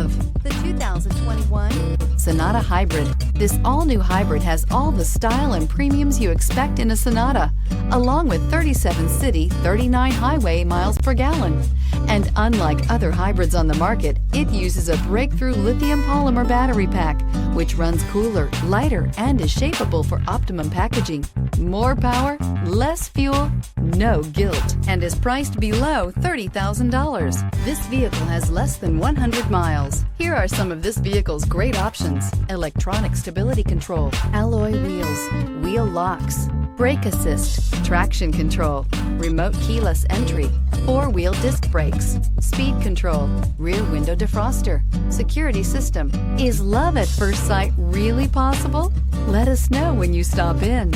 love the 2021 Sonata Hybrid. This all-new hybrid has all the style and premiums you expect in a Sonata, along with 37 city, 39 highway miles per gallon. And unlike other hybrids on the market, it uses a breakthrough lithium polymer battery pack, which runs cooler, lighter, and is shapeable for optimum packaging. More power, less fuel, no guilt, and is priced below $30,000. This vehicle has less than 100 miles. Here are some of this vehicle's great options: electronic stability control, alloy wheels, wheel locks, brake assist, traction control, remote keyless entry, four-wheel disc brakes, speed control, rear window defroster, security system. Is love at first sight really possible? Let us know when you stop in.